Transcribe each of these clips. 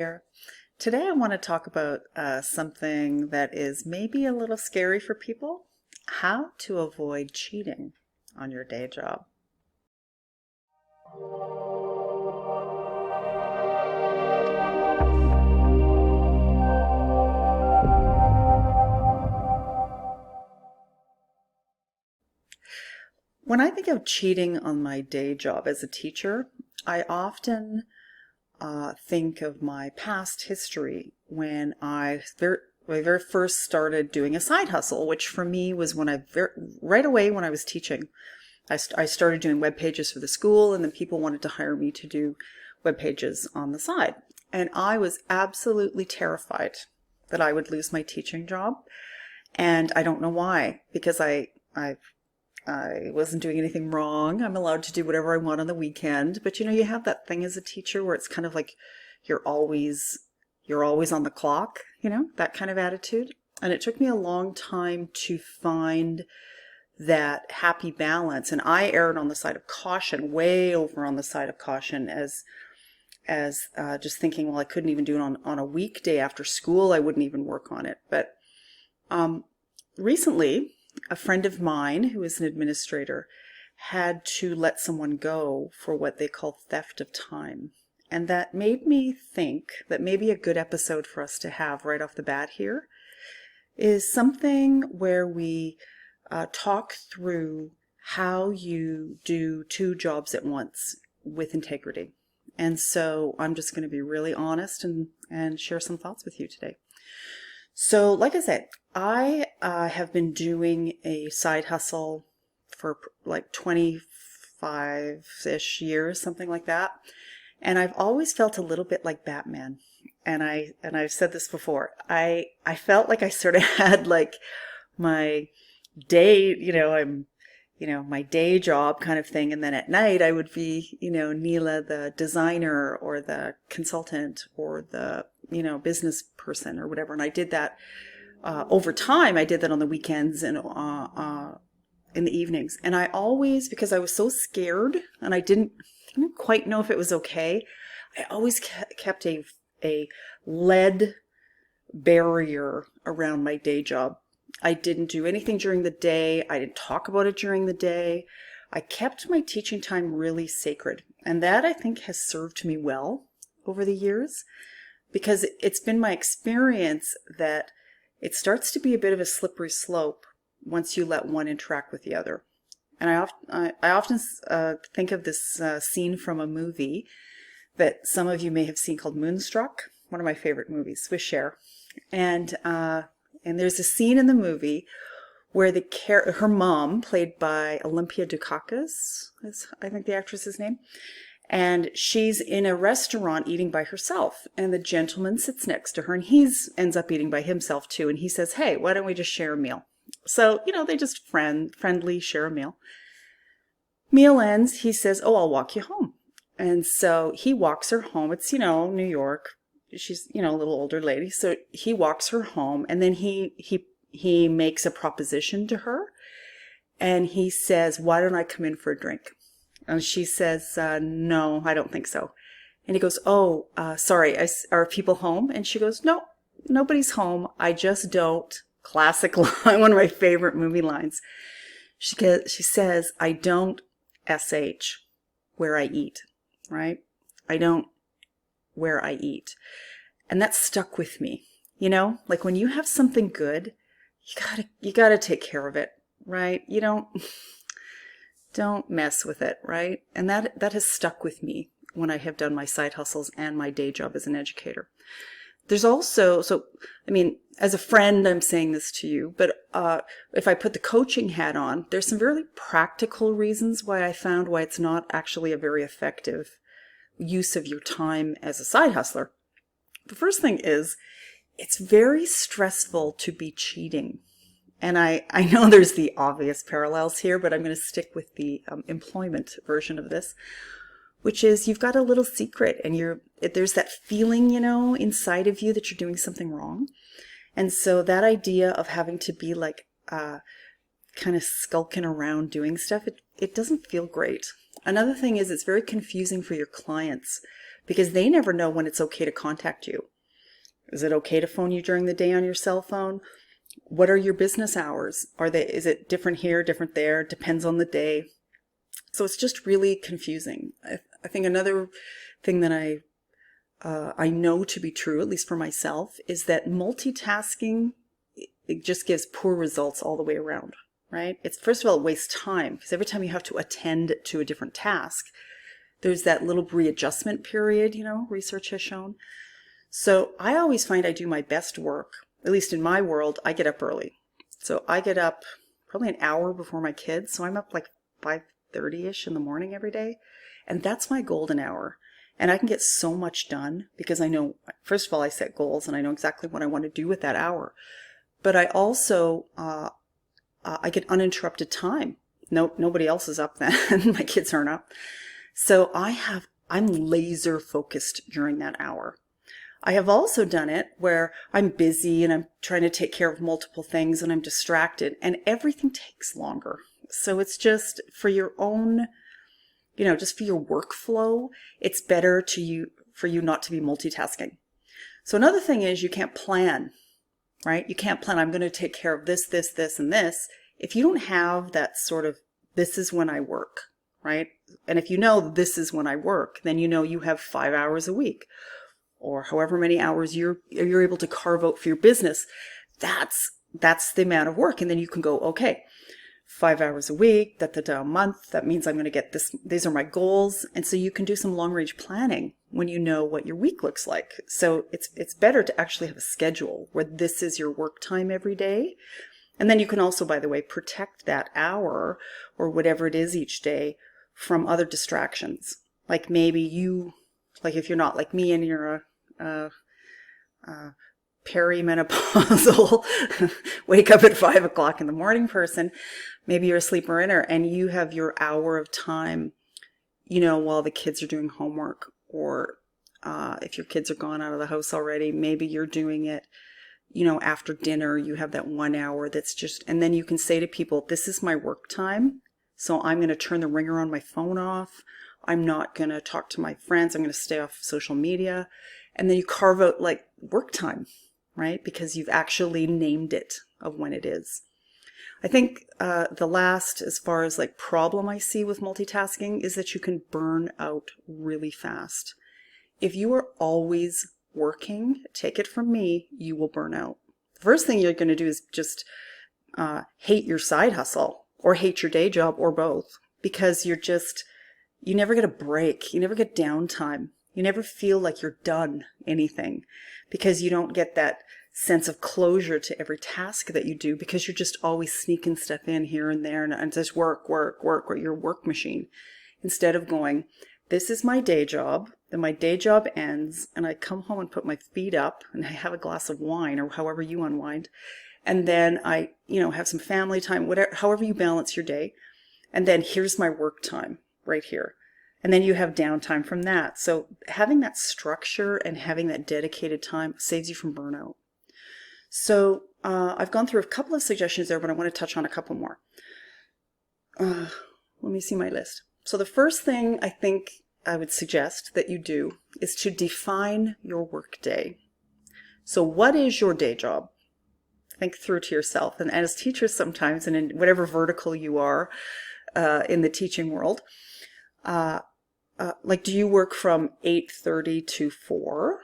Here. Today I want to talk about something that is maybe a little scary for people, how to avoid cheating on your day job. When I think of cheating on my day job as a teacher, I often think of my past history when when I very first started doing a side hustle, which for me was when right away when I was teaching. I started doing web pages for the school, and then people wanted to hire me to do web pages on the side. And I was absolutely terrified that I would lose my teaching job. And I don't know why, because I wasn't doing anything wrong. I'm allowed to do whatever I want on the weekend. But you have that thing as a teacher where it's kind of like you're always on the clock, that kind of attitude. And it took me a long time to find that happy balance. And I erred on the side of caution, way over on the side of caution, as just thinking, well, I couldn't even do it on a weekday after school. I wouldn't even work on it. But recently, a friend of mine who is an administrator had to let someone go for what they call theft of time. And that made me think that maybe a good episode for us to have right off the bat here is something where we talk through how you do two jobs at once with integrity. And so I'm just going to be really honest and share some thoughts with you today. So like I said, I have been doing a side hustle for like 25-ish years, something like that. And I've always felt a little bit like Batman. And I've said this before. I felt like I sort of had like my day, my day job kind of thing. And then at night I would be, Neela, the designer or the consultant or the, business person or whatever. And I did that over time. I did that on the weekends and in the evenings. And I always, because I was so scared and I didn't quite know if it was okay, I always kept a lead barrier around my day job. I didn't do anything during the day. I didn't talk about it during the day. I kept my teaching time really sacred. And that, I think, has served me well over the years, because it's been my experience that it starts to be a bit of a slippery slope once you let one interact with the other. And I often think of this scene from a movie that some of you may have seen called Moonstruck, one of my favorite movies, with Cher. And there's a scene in the movie where her mom, played by Olympia Dukakis, is I think the actress's name, and she's in a restaurant eating by herself, and the gentleman sits next to her, and ends up eating by himself too, and he says, "Hey, why don't we just share a meal?" So, they just friendly share a meal. Meal ends, he says, "Oh, I'll walk you home." And so he walks her home. It's, New York. She's, a little older lady. So he walks her home, and then he makes a proposition to her, and he says, "Why don't I come in for a drink?" And she says, "No, I don't think so." And he goes, "Oh, sorry, are people home?" And she goes, "No, nobody's home. I just don't." Classic line, one of my favorite movie lines. She says, "I don't SH where I eat," right? I don't where I eat. And that stuck with me. Like when you have something good, you gotta take care of it, right? You don't mess with it, right? And that has stuck with me when I have done my side hustles and my day job as an educator. There's also, as a friend, I'm saying this to you, but if I put the coaching hat on, there's some really practical reasons why I found why it's not actually a very effective use of your time as a side hustler. The first thing is, it's very stressful to be cheating. And I know there's the obvious parallels here, but I'm going to stick with the employment version of this, which is you've got a little secret and there's that feeling, inside of you that you're doing something wrong. And so that idea of having to be like kind of skulking around doing stuff, it doesn't feel great. Another thing is it's very confusing for your clients because they never know when it's okay to contact you. Is it okay to phone you during the day on your cell phone? What are your business hours? Is it different here, different there? Depends on the day. So it's just really confusing. I think another thing that I know to be true, at least for myself, is that multitasking, it just gives poor results all the way around, right? It's, first of all, it wastes time, because every time you have to attend to a different task, there's that little readjustment period, research has shown. So I always find I do my best work, at least in my world, I get up early. So I get up probably an hour before my kids. So I'm up like 5:30ish in the morning every day. And that's my golden hour. And I can get so much done because I know, first of all, I set goals and I know exactly what I want to do with that hour. But I also, I get uninterrupted time. Nobody else is up then. My kids aren't up. So I'm laser focused during that hour. I have also done it where I'm busy and I'm trying to take care of multiple things and I'm distracted and everything takes longer. So it's just for your own, just for your workflow, it's better for you not to be multitasking. So another thing is you can't plan, right? You can't plan, I'm going to take care of this, this, this, and this. If you don't have that sort of, this is when I work, right? And if you know this is when I work, then you have 5 hours a week, or however many hours you're able to carve out for your business. That's the amount of work. And then you can go, okay, 5 hours a week, a month. That means I'm going to get this. These are my goals. And so you can do some long range planning when you know what your week looks like. So it's better to actually have a schedule where this is your work time every day. And then you can also, by the way, protect that hour or whatever it is each day from other distractions. Like maybe if you're not like me and you're perimenopausal, wake up at 5 o'clock in the morning person, maybe you're a sleeper inner and you have your hour of time, while the kids are doing homework, or if your kids are gone out of the house already, maybe you're doing it, after dinner, you have that 1 hour that's just, and then you can say to people, this is my work time. So I'm going to turn the ringer on my phone off. I'm not going to talk to my friends. I'm going to stay off social media. And then you carve out like work time, right? Because you've actually named it of when it is. I think the last, as far as like problem I see with multitasking, is that you can burn out really fast. If you are always working, take it from me, you will burn out. The first thing you're going to do is just hate your side hustle or hate your day job or both, because you never get a break. You never get downtime. You never feel like you're done anything because you don't get that sense of closure to every task that you do, because you're just always sneaking stuff in here and there and just work, or your work machine, instead of going, this is my day job. Then my day job ends and I come home and put my feet up and I have a glass of wine or however you unwind. And then I, have some family time, whatever, however you balance your day. And then here's my work time right here. And then you have downtime from that. So having that structure and having that dedicated time saves you from burnout. So I've gone through a couple of suggestions there, but I want to touch on a couple more. Let me see my list. So the first thing I think I would suggest that you do is to define your work day. So what is your day job? Think through to yourself. And as teachers sometimes, and in whatever vertical you are in the teaching world, do you work from 8:30 to 4?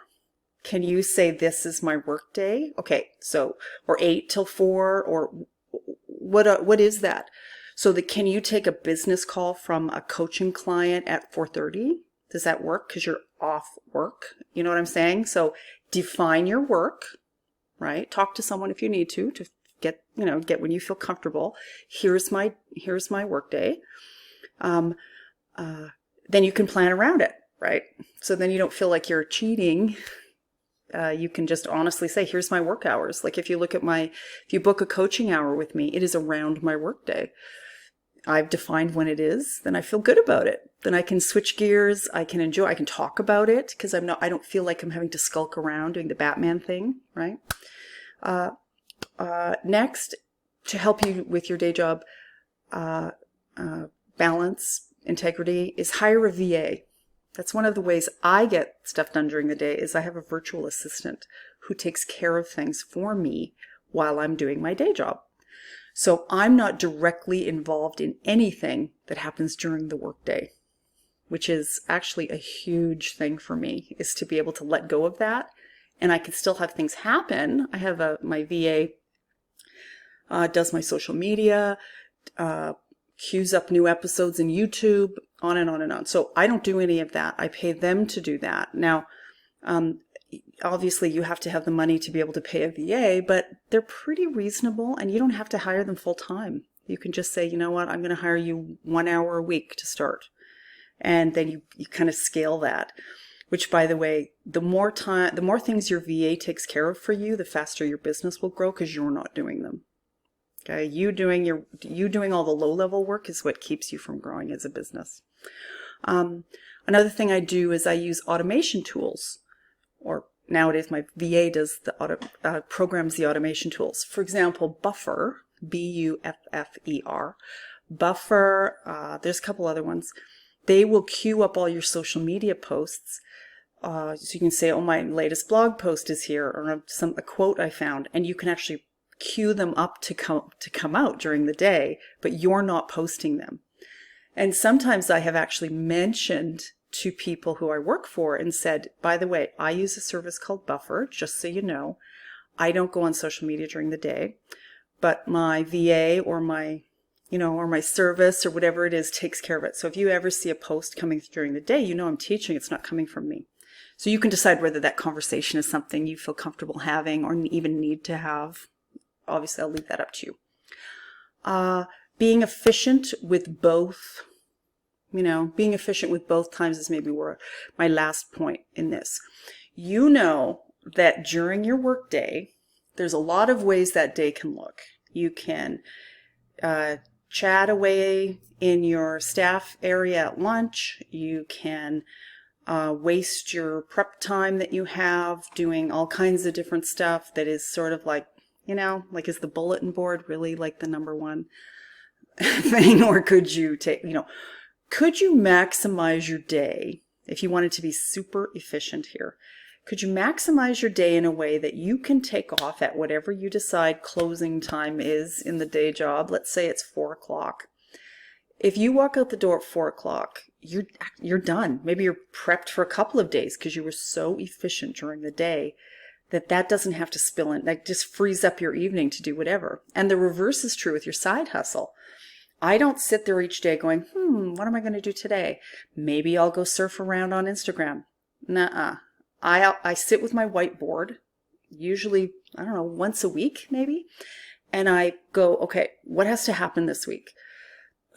Can you say this is my work day? Okay, so, or 8 till 4, or what is that? So can you take a business call from a coaching client at 4:30? Does that work? Because you're off work. You know what I'm saying? So define your work, right? Talk to someone if you need to get when you feel comfortable. Here's my work day. Then you can plan around it, right? So then you don't feel like you're cheating. You can just honestly say, here's my work hours. Like if you book a coaching hour with me, it is around my work day. I've defined when it is, then I feel good about it. Then I can switch gears. I can enjoy, I can talk about it because I don't feel like I'm having to skulk around doing the Batman thing, right? Next, to help you with your day job, balance, integrity, is hire a VA. That's one of the ways I get stuff done during the day is I have a virtual assistant who takes care of things for me while I'm doing my day job. So I'm not directly involved in anything that happens during the workday, which is actually a huge thing for me, is to be able to let go of that. And I can still have things happen. I have my VA does my social media, queues up new episodes in YouTube, on and on and on. So I don't do any of that. I pay them to do that. Now, obviously you have to have the money to be able to pay a VA, but they're pretty reasonable and you don't have to hire them full time. You can just say, you know what, I'm going to hire you 1 hour a week to start. And then you kind of scale that, which, by the way, the more things your VA takes care of for you, the faster your business will grow because you're not doing them. Okay, you doing all the low-level work is what keeps you from growing as a business. Another thing I do is I use automation tools, or nowadays my VA does programs the automation tools. For example, Buffer, Buffer, Buffer. There's a couple other ones. They will queue up all your social media posts. So you can say, oh, my latest blog post is here, or a quote I found, and you can actually queue them up to come out during the day, but you're not posting them. And sometimes I have actually mentioned to people who I work for and said, by the way, I use a service called Buffer, just so you know. I don't go on social media during the day, but my VA or my service or whatever it is takes care of it. So if you ever see a post coming during the day, you know I'm teaching, it's not coming from me. So you can decide whether that conversation is something you feel comfortable having or even need to have. Obviously, I'll leave that up to you. Being efficient with both, being efficient with both times is maybe my last point in this. You know that during your work day, there's a lot of ways that day can look. You can chat away in your staff area at lunch. You can waste your prep time that you have doing all kinds of different stuff that is sort of like, is the bulletin board really like the number one thing? Or could you could you maximize your day if you wanted to be super efficient here? Could you maximize your day in a way that you can take off at whatever you decide closing time is in the day job? Let's say it's 4 o'clock. If you walk out the door at 4 o'clock, you're done. Maybe you're prepped for a couple of days because you were so efficient during the day that doesn't have to spill in. That just frees up your evening to do whatever. And the reverse is true with your side hustle. I don't sit there each day going, what am I going to do today? Maybe I'll go surf around on Instagram. Nuh-uh. I sit with my whiteboard, usually, I don't know, once a week maybe, and I go, okay, what has to happen this week?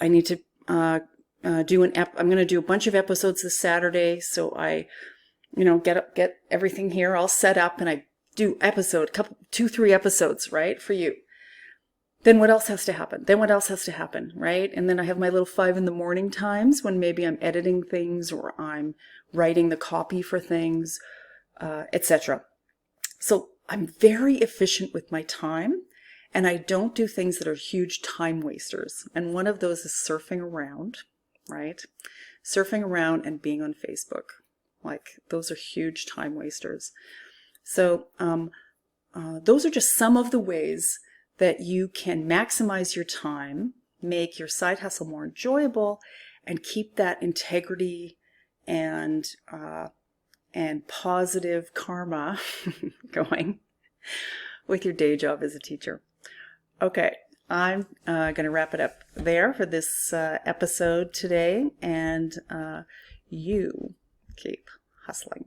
I need to I'm going to do a bunch of episodes this Saturday, so I, get everything here all set up, and I do 2-3 episodes, right, for you. Then what else has to happen? Right? And then I have my little 5 a.m. times when maybe I'm editing things or I'm writing the copy for things, etc. So I'm very efficient with my time, and I don't do things that are huge time wasters. And one of those is surfing around, right? Surfing around and being on Facebook. Those are huge time wasters. So those are just some of the ways that you can maximize your time, make your side hustle more enjoyable, and keep that integrity and positive karma going with your day job as a teacher. Okay, I'm going to wrap it up there for this episode today, and you keep hustling.